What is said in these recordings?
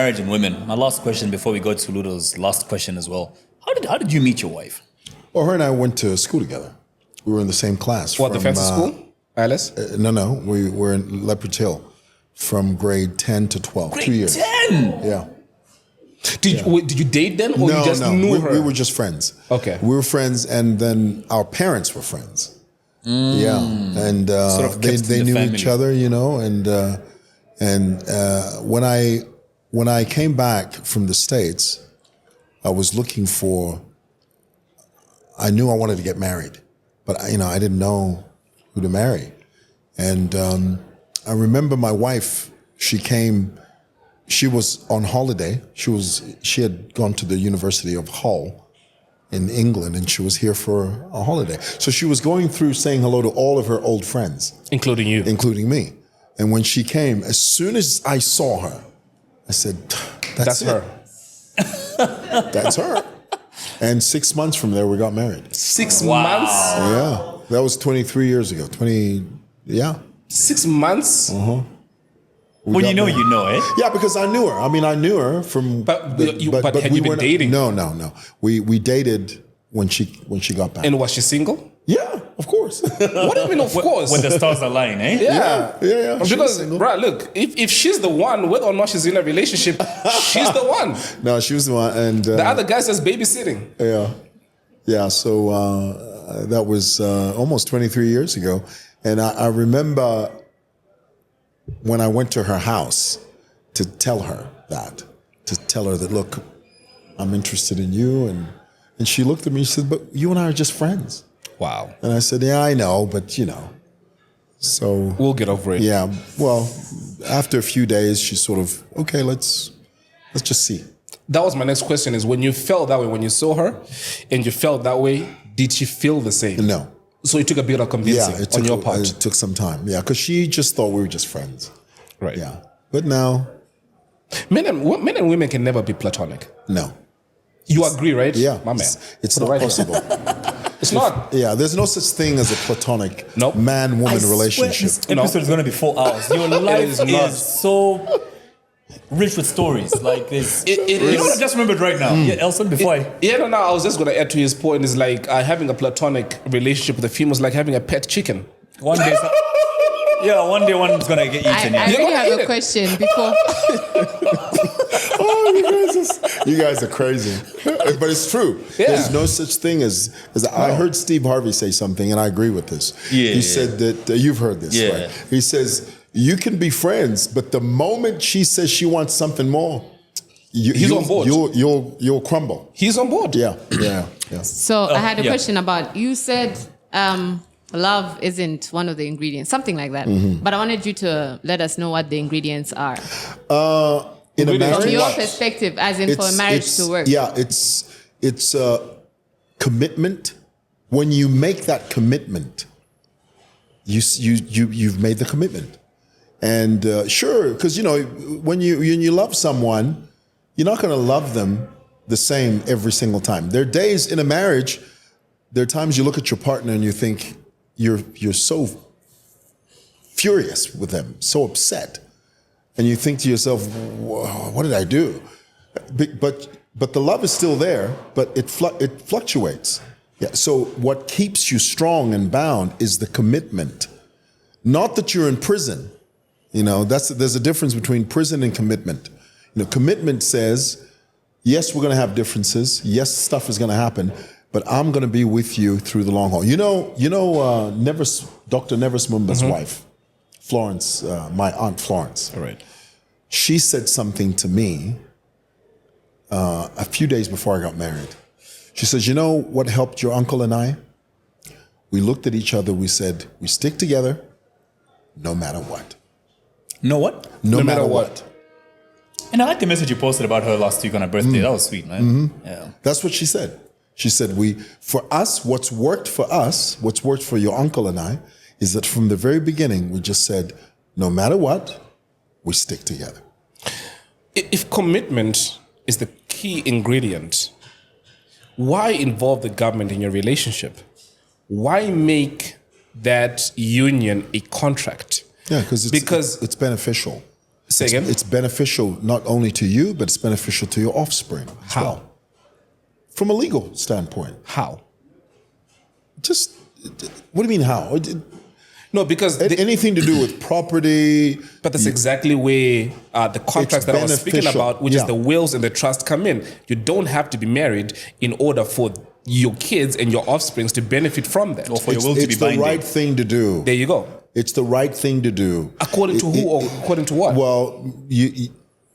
Marriage and women. My last question before we go to Ludo's last question as well. How did you meet your wife? Well, her and I went to school together. We were in the same class. What, the fancy school? Alice? No. We were in Leopard Hill from grade 10 to 12. Grade 2 years. 10? Yeah. Did you date then, or you just knew her? We were just friends. Okay. We were friends, and then our parents were friends. Yeah, and Sort of kept they in the knew family. each other, you know. And when I came back from the States, I was looking for. I knew I wanted to get married, but I didn't know who to marry, and I remember my wife. She came. She was on holiday. She had gone to the University of Hull in England, and she was here for a holiday. So she was going through saying hello to all of her old friends. Including you. Including me. And when she came, as soon as I saw her, I said, that's her. That's her. And 6 months from there, we got married. 6 months? Yeah. That was 23 years ago. 6 months? Uh-huh. When you know, you know, eh? Yeah, because I knew her. I mean, I knew her from. But had you been dating? No. We dated when she got back. And was she single? Yeah, of course. What do you mean, of course? When the stars align, eh? Yeah. She was Because, single. right, look, if she's the one, whether or not she's in a relationship, she's the one. No, she was the one, and The other guy's just babysitting. yeah. So that was almost 23 years ago, and I remember when I went to her house to tell her that, look, I'm interested in you, and she looked at me. She said, "But you and I are just friends." Wow. And I said, "Yeah, I know, but So we'll get over it. Yeah. Well, after a few days, she sort of, okay, let's just see. That was my next question: is when you felt that way, when you saw her, and you felt that way, did she feel the same? No. So it took a bit of convincing on your part. It took some time. Yeah, because she just thought we were just friends. Right. Yeah. But now, Men and women can never be platonic. no. You agree, right? Yeah. My man. It's Put it not right here. possible. It's not. Yeah, there's no such thing as a platonic Nope. man-woman relationship. This episode is going to be 4 hours. Your life is not. is so rich with stories. Like this. It You know what I is. just remembered right now? Yeah, Elson, before I... No, I was just going to add to his point, is like having a platonic relationship with a female is like having a pet chicken. One day... one day one's going to get eaten. I Yeah. really have eat a it. question before. You guys are crazy. But it's true. Yeah. There's no such thing as I heard Steve Harvey say something, and I agree with this. He said that, you've heard this, Yeah. right? He says, you can be friends, but the moment she says she wants something more, He's on board. You'll crumble. He's on board. Yeah. So I had a yeah. question about, you said love isn't one of the ingredients, something like that. Mm-hmm. But I wanted you to let us know what the ingredients are. In a From marriage, From your what? perspective, as in for a marriage to work. Yeah, it's commitment. When you make that commitment, you've made the commitment. And sure, because when you love someone, you're not going to love them the same every single time. There are days in a marriage, there are times you look at your partner and you think you're so furious with them, so upset. And you think to yourself, what did I do? But the love is still there, but it fluctuates. Yeah. So what keeps you strong and bound is the commitment. Not that you're in prison. There's a difference between prison and commitment. Commitment says, yes, we're going to have differences. Yes, stuff is going to happen, but I'm going to be with you through the long haul. Dr. Nevis Mumba's wife, Florence, my aunt Florence. All right. She said something to me a few days before I got married. She says, you know what helped your uncle and I? We looked at each other, we said, we stick together no matter what. No what? No matter what. And I like the message you posted about her last week on her birthday. That was sweet, man. Mm-hmm. Yeah. That's what she said. She said, for us, what's worked for your uncle and I, is that from the very beginning, we just said, no matter what, we stick together. If commitment is the key ingredient, why involve the government in your relationship? Why make that union a contract? Yeah, because it's beneficial. Say again? It's beneficial not only to you, but it's beneficial to your offspring as How? well. From a legal standpoint. How? Just, what do you mean how? No, because Anything to do with property. but that's exactly where the contracts that I was speaking beneficial. about, which is the wills and the trust, come in. You don't have to be married in order for your kids and your offsprings to benefit from that. Or for your will to be It's the binding. right thing to do. There you go. It's the right thing to do. According to who or according to what? Well,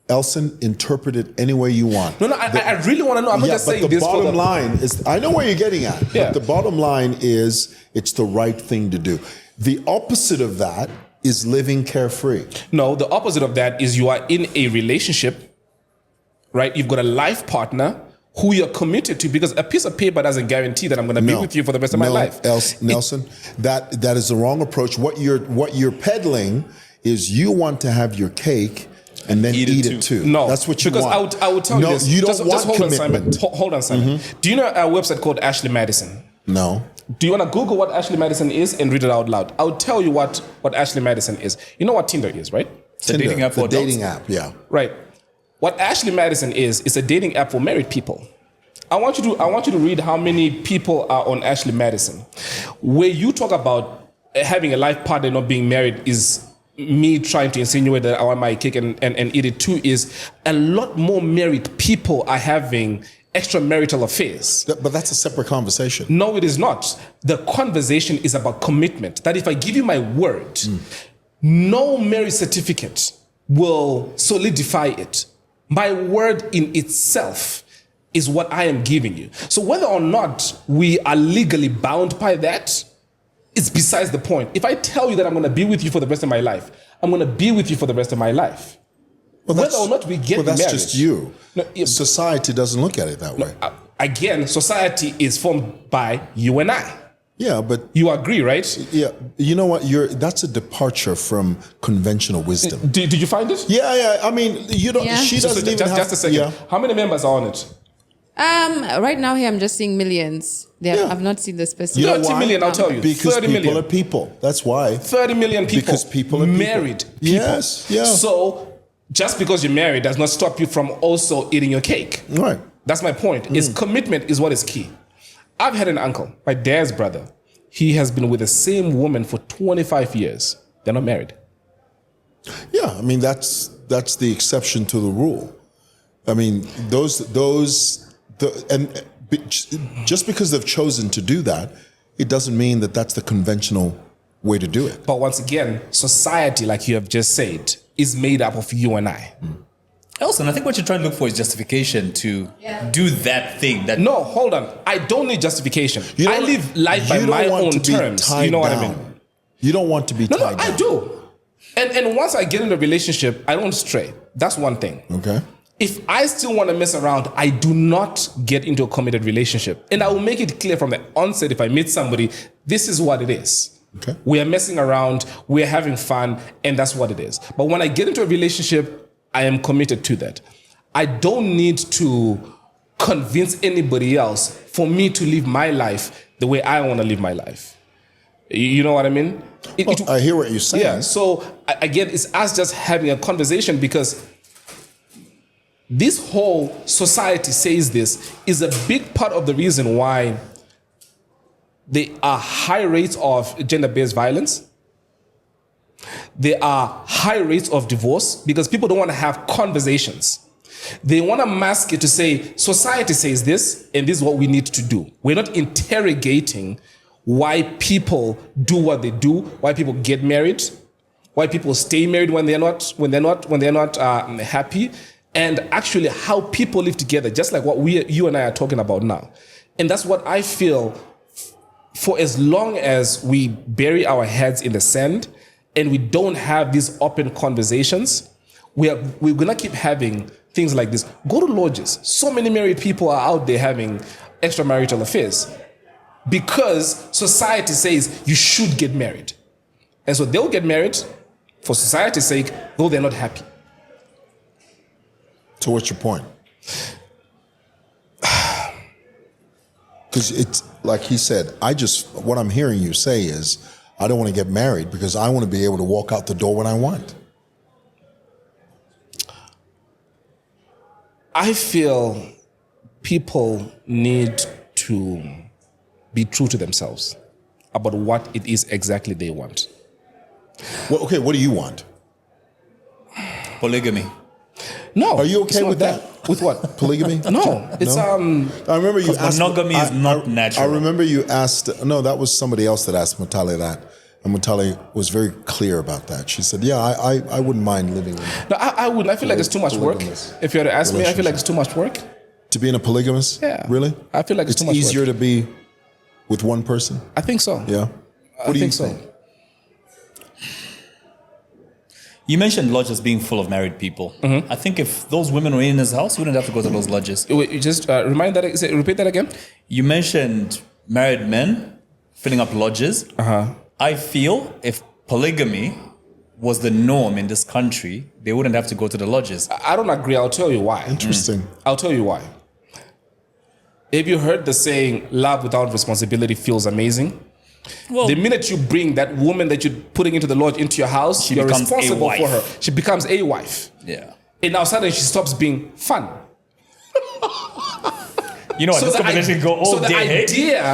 Elson, interpret it any way you want. No, I really want to know. I'm not just but saying the this for bottom line is, I know where you're getting at, Yeah. but the bottom line is it's the right thing to do. The opposite of that is living carefree. No, the opposite of that is you are in a relationship, right? You've got a life partner who you're committed to, because a piece of paper doesn't guarantee that I'm going to be with you for the rest of my life. Nelson, that is the wrong approach. What you're peddling is you want to have your cake and then eat it too. No, that's what you because want. I would tell you this. You don't want just hold commitment. on, Simon. Hold on, Simon. Do you know a website called Ashley Madison? No. Do you want to Google what Ashley Madison is and read it out loud? I'll tell you what Ashley Madison is. You know what Tinder is, right? It's a dating app for the adults. dating app, yeah. Right. What Ashley Madison is a dating app for married people. I want you to read how many people are on Ashley Madison. Where you talk about having a life partner not being married is me trying to insinuate that I want my cake and eat it too, is a lot more married people are having extramarital affairs. But that's a separate conversation. No, it is not. The conversation is about commitment. That if I give you my word, no marriage certificate will solidify it. My word in itself is what I am giving you. So whether or not we are legally bound by that, it's besides the point. If I tell you that I'm going to be with you for the rest of my life, I'm going to be with you for the rest of my life. Well, Whether or not we get that's married. just you. No, Society doesn't look at it that way. Again, society is formed by you and I. Yeah, but You agree, right? yeah, you know what? That's a departure from conventional wisdom. Did you find it? Yeah. I mean, you don't. Yeah. She doesn't even have. Just a second. Yeah. How many members are on it? Right now here I'm just seeing millions. Yeah. I've not seen the specific. You know 30 why? million, I'll tell you. Because 30 people million. are people. That's why. 30 million people. Because people are people. married people. Yes, yeah. So just because you're married does not stop you from also eating your cake. Right. That's my point. Is commitment is what is key. I've had an uncle, my dad's brother. He has been with the same woman for 25 years. They're not married. Yeah. I mean, that's the exception to the rule. I mean, just because they've chosen to do that, it doesn't mean that that's the conventional way to do it. But once again, society, like you have just said, is made up of you and I. Elson, I think what you're trying to look for is justification to do that thing. That No, hold on. I don't need justification. I live life by You don't my want own to be terms. You tied know what I down. mean? You don't want to be No, tied down. I do. And once I get in a relationship, I don't stray. That's one thing. Okay. If I still want to mess around, I do not get into a committed relationship. And I will make it clear from the onset if I meet somebody, this is what it is. Okay. We are messing around, we're having fun, and that's what it is. But when I get into a relationship, I am committed to that. I don't need to convince anybody else for me to live my life the way I want to live my life. You know what I mean? I hear what you're saying. Yeah, so again, it's us just having a conversation, because this whole society says this is a big part of the reason why there are high rates of gender-based violence. There are high rates of divorce because people don't want to have conversations. They want to mask it to say, society says this, and this is what we need to do. We're not interrogating why people do what they do, why people get married, why people stay married when they're not happy, and actually how people live together, just like what you and I are talking about now. And that's what I feel. For as long as we bury our heads in the sand and we don't have these open conversations, we're going to keep having things like this. Go to lodges. So many married people are out there having extramarital affairs because society says you should get married. And so they'll get married for society's sake, though they're not happy. So what's your point? Because it's like he said, what I'm hearing you say is, I don't want to get married because I want to be able to walk out the door when I want. I feel people need to be true to themselves about what it is exactly they want. Well, okay, what do you want? Polygamy. No. Are you it's okay not with that? With what? Polygamy? No. It's I remember you asked monogamy is not natural. I remember you asked. No, that was somebody else that asked Mutale that, and Mutale was very clear about that. She said, "Yeah, I wouldn't mind living in." No, I wouldn't. I feel like it's too much work. Polygamous If you were to ask me, I feel like it's too much work. To be in a polygamous? Yeah. Really? I feel like it's too much easier work. to be with one person. I think so. Yeah. I think so. You mentioned lodges being full of married people. I think if those women were in his house, you wouldn't have to go to those lodges. Wait, you just repeat that again. You mentioned married men filling up lodges. I feel if polygamy was the norm in this country, they wouldn't have to go to the lodges. I don't agree. I'll tell you why. Interesting. I'll tell you why. Have you heard the saying, love without responsibility feels amazing? Well, The minute you bring that woman that you're putting into the lodge into your house, you're becomes a responsible for her. wife. She becomes a wife. yeah. And now suddenly she stops being fun. You know what? This the conversation i- go all so the day. hey? idea